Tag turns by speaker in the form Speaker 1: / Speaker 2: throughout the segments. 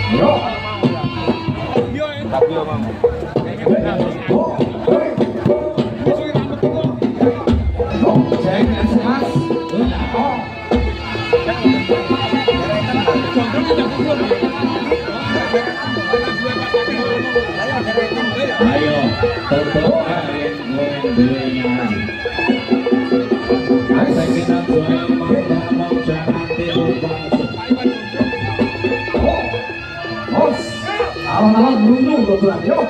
Speaker 1: Yo.
Speaker 2: Kabio mang.
Speaker 1: Ayo, tutup kalian duenya. Saya kira mau jangan tirukan. Alang-alang beruntung kebetulan, yuk.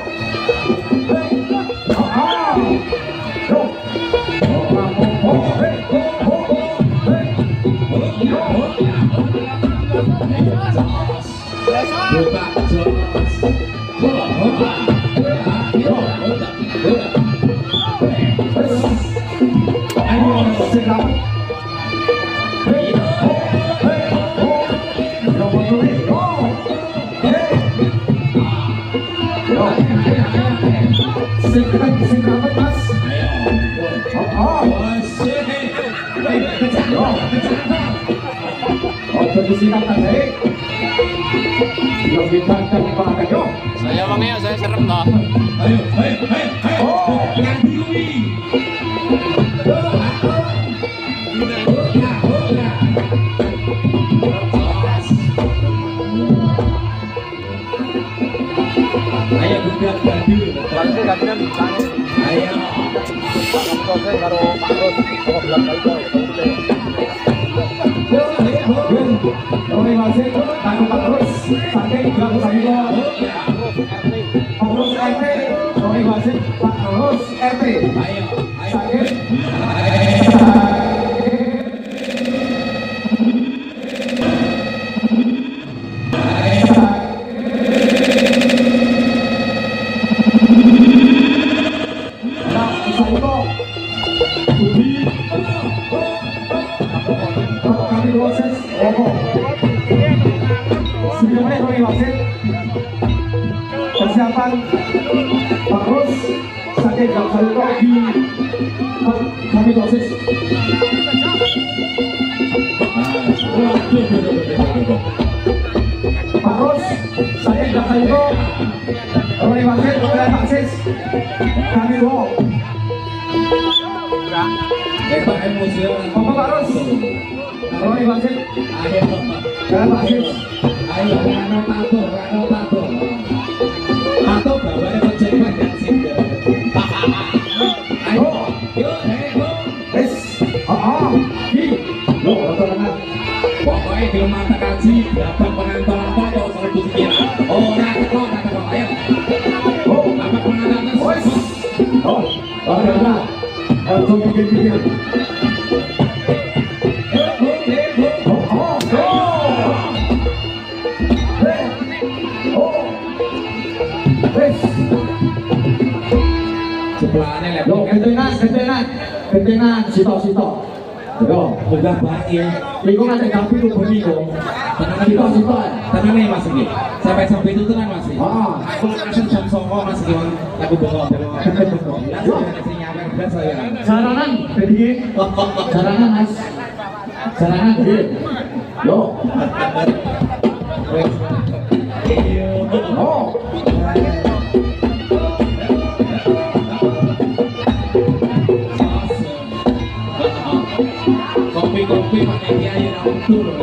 Speaker 2: Saya bang ya, saya serem toh.
Speaker 1: Ayo, ganti Ui. Ayo budak ganti.
Speaker 2: Ganti gantian tangan.
Speaker 1: Ayo.
Speaker 2: Pak Kapten karo Pak Ros, kok belakang kali kok.
Speaker 1: Oke, masih tangan Pak Ros. Sampai gak usah Pengurus RT, Romi Wasit, Pak Pengurus RT. Ayo, sakit. Kami proses, sebelumnya Romi Wasit. Persiapan terus saja gak salto di kami dosis. Terus saya gak salto oleh wasit oleh taksis kami wow. Emosi. Bapak Parus oleh wasit oleh taksis. Ayo tato. Tato bawahnya kecewa dan singgah. Ayo, wes, lo tengah. Pokoknya di mata kaji, dapat penonton foto selalu pikiran. Orang teko, ayo. Dapat penonton wes. Bagaimana? Langsung pikir-pikir. Gentenan, sito. Yo, udah baik. Liku nanti tapi lu bunyi dong. Sito. Tenang nih Mas ini. Sampai itu kan Mas. Aku langsung jam 09.00 Mas ini. Lagu bengok. Saranan, jadi saranan Mas. Saranan deh. Yo. Kopi pakai kiai yang turun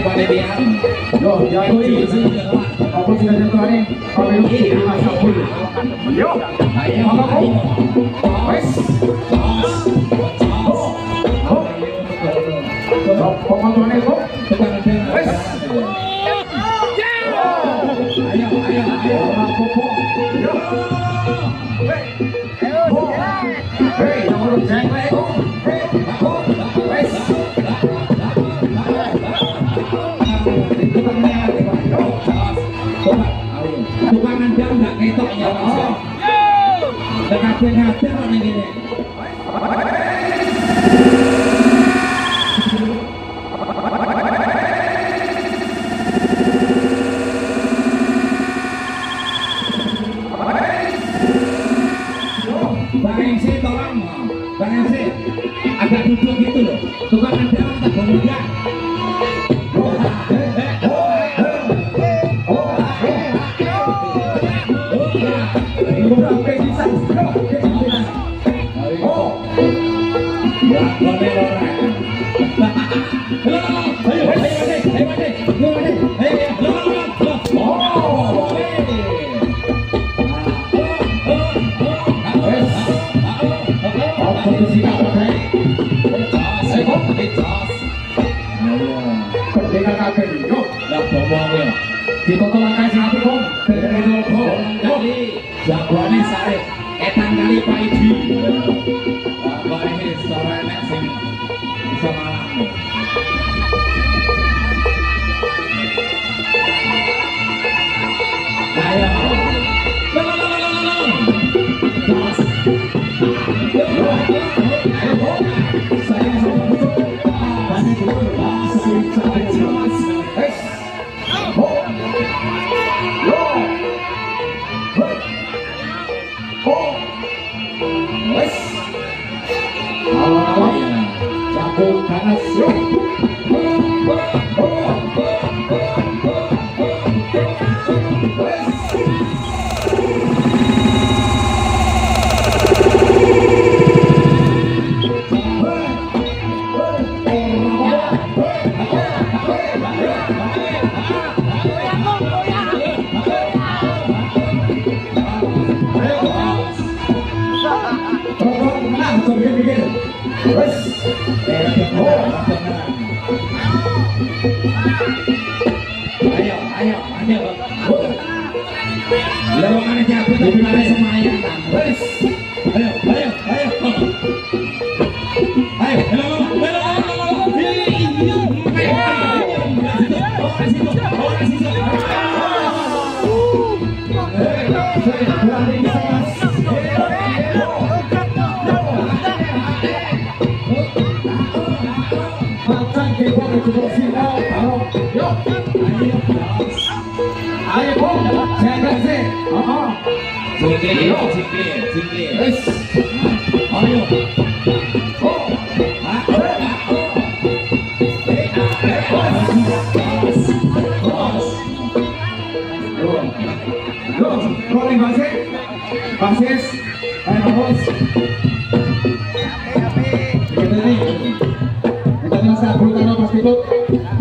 Speaker 1: panitia. Yo, jadi aku sudah jatuhnya. Kalau ini masak dulu. Yo, ayo. Wes. Pengontrolnya kok. Wes. Tukangan jam nggak ketok ya Mas. Dekat-dekat kok ning ngene. Bang MC tolong, Bang MC agak duduk gitu loh. Tukang ada tak muda. Jagoane sare etan kali Pak Idi. Bapak ini sore nek sing bisa malang. Ayo. Lawangannya jatuh tapi ada semuanya. Basis, bagus. Kita nasa bulutano pas itu.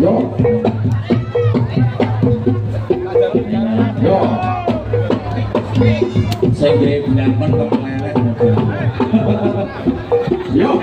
Speaker 1: Yo. Yo. Saya bilang kok meleleh. Yo.